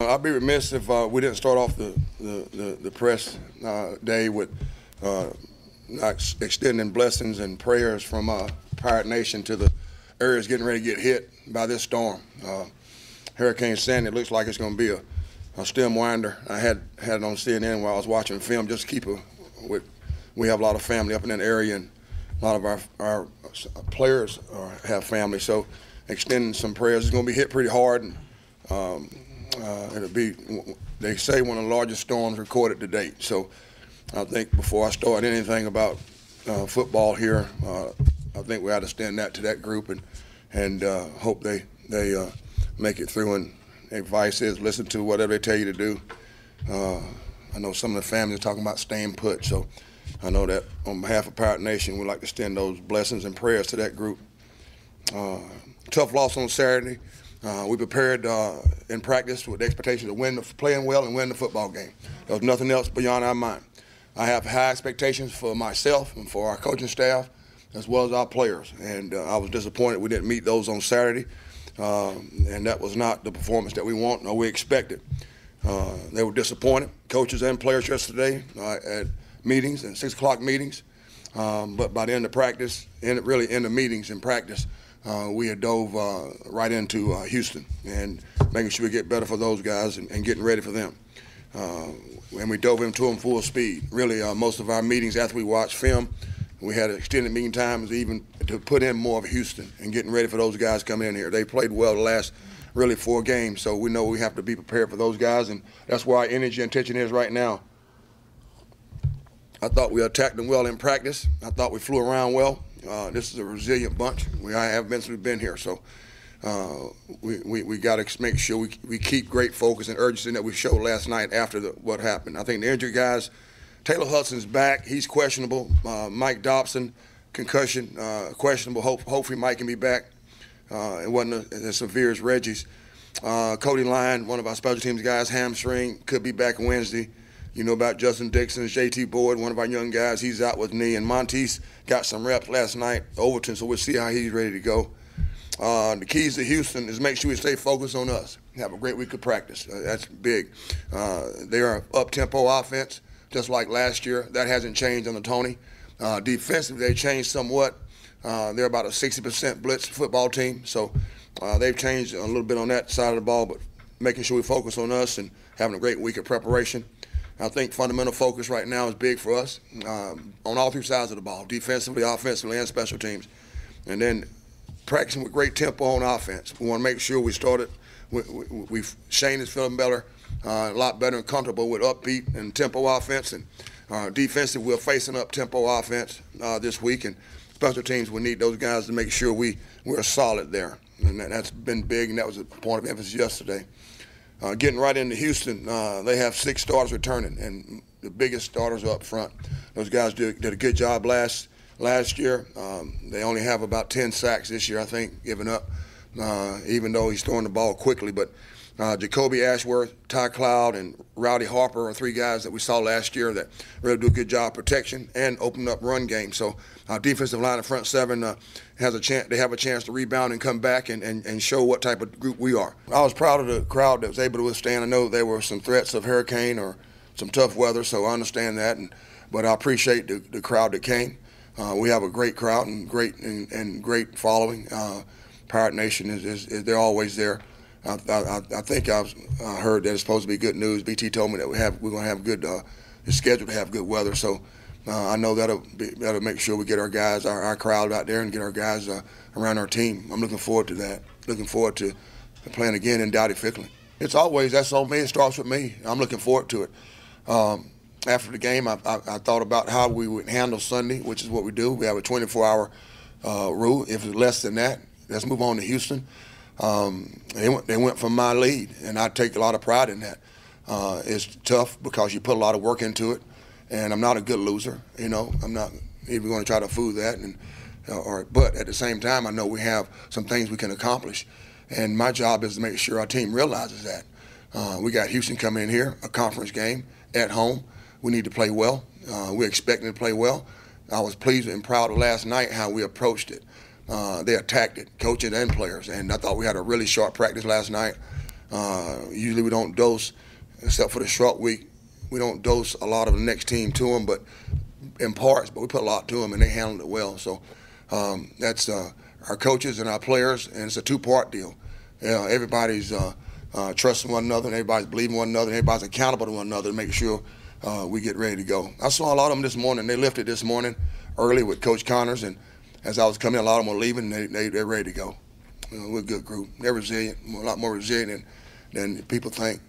I'd be remiss if we didn't start off the press day with extending blessings and prayers from Pirate Nation to the areas getting ready to get hit by this storm. Hurricane Sandy looks like it's going to be a stem winder. I had it on CNN while I was watching film just to keep we have a lot of family up in that area, and a lot of our players have family, so extending some prayers. It's going to be hit pretty hard, and it'll be, they say, one of the largest storms recorded to date. So I think before I start anything about football here, I think we ought to extend that to that group and hope they make it through. And advice is listen to whatever they tell you to do. I know some of the families are talking about staying put, so I know that on behalf of Pirate Nation, we'd like to extend those blessings and prayers to that group. Tough loss on Saturday. We prepared in practice with the expectation of playing well and win the football game. There was nothing else beyond our mind. I have high expectations for myself and for our coaching staff, as well as our players. And I was disappointed we didn't meet those on Saturday, and that was not the performance that we want or we expected. They were disappointed, coaches and players yesterday at meetings and 6 o'clock meetings. But by the end of practice, really in the meetings and practice, we had dove right into Houston and making sure we get better for those guys and getting ready for them. And we dove into them full speed. Really, most of our meetings after we watched film, we had extended meeting times even to put in more of Houston and getting ready for those guys coming in here. They played well the last really 4 games, so we know we have to be prepared for those guys, and that's where our energy and attention is right now. I thought we attacked them well in practice. I thought we flew around well. This is a resilient bunch. We have been since we've been here, so we got to make sure we keep great focus and urgency that we showed last night after what happened. I think the injured guys, Taylor Hudson's back. He's questionable. Mike Dobson, concussion, questionable. Hopefully Mike can be back. It wasn't as severe as Reggie's. Cody Lyon, one of our special teams guys, hamstring, could be back Wednesday. You know about Justin Dixon, JT Boyd, one of our young guys. He's out with knee. And Monteith got some reps last night, Overton, so we'll see how he's ready to go. The keys to Houston is make sure we stay focused on us. Have a great week of practice. That's big. They are up-tempo offense, just like last year. That hasn't changed under Tony. Defensively, they changed somewhat. They're about a 60% blitz football team, so they've changed a little bit on that side of the ball, but making sure we focus on us and having a great week of preparation. I think fundamental focus right now is big for us on all 3 sides of the ball, defensively, offensively, and special teams. And then practicing with great tempo on offense. We want to make sure we started. Shane is feeling better, a lot better and comfortable with upbeat and tempo offense. And defensive, we're facing up-tempo offense this week. And special teams, we need those guys to make sure we're solid there. And that's been big, and that was a point of emphasis yesterday. Getting right into Houston, they have 6 starters returning, and the biggest starters are up front. Those guys did a good job last year. They only have about 10 sacks this year, I think, giving up, even though he's throwing the ball quickly. But Jacoby Ashworth, Ty Cloud, and Rowdy Harper are 3 guys that we saw last year that really do a good job protection and opening up run game. So our defensive line, the front 7, has a chance. They have a chance to rebound and come back and show what type of group we are. I was proud of the crowd that was able to withstand. I know there were some threats of hurricane or some tough weather, so I understand that. But I appreciate the crowd that came. We have a great crowd and great following. Pirate Nation they're always there. I think I've heard that it's supposed to be good news. BT told me that we're going to have good. It's scheduled to have good weather, so I know that'll make sure we get our guys, our crowd out there, and get our guys around our team. I'm looking forward to that. Looking forward to playing again in Dowdy-Ficklin. That's on me. It starts with me. I'm looking forward to it. After the game, I thought about how we would handle Sunday, which is what we do. We have a 24-hour rule. If it's less than that, let's move on to Houston. They went from my lead, and I take a lot of pride in that. It's tough because you put a lot of work into it, and I'm not a good loser. You know, I'm not even going to try to fool that. But at the same time, I know we have some things we can accomplish, and my job is to make sure our team realizes that. We got Houston coming in here, a conference game at home. We need to play well. We're expecting to play well. I was pleased and proud of last night how we approached it. They attacked it, coaches and players, and I thought we had a really sharp practice last night. Usually we don't dose, except for the short week. We don't dose a lot of the next team to them, but in parts. But we put a lot to them, and they handled it well. So that's our coaches and our players, and it's a two-part deal. Everybody's trusting one another, and everybody's believing one another, and everybody's accountable to one another to make sure we get ready to go. I saw a lot of them this morning. They lifted this morning early with Coach Connors, and as I was coming, a lot of them were leaving, and they're ready to go. We're a good group. They're resilient, a lot more resilient than people think.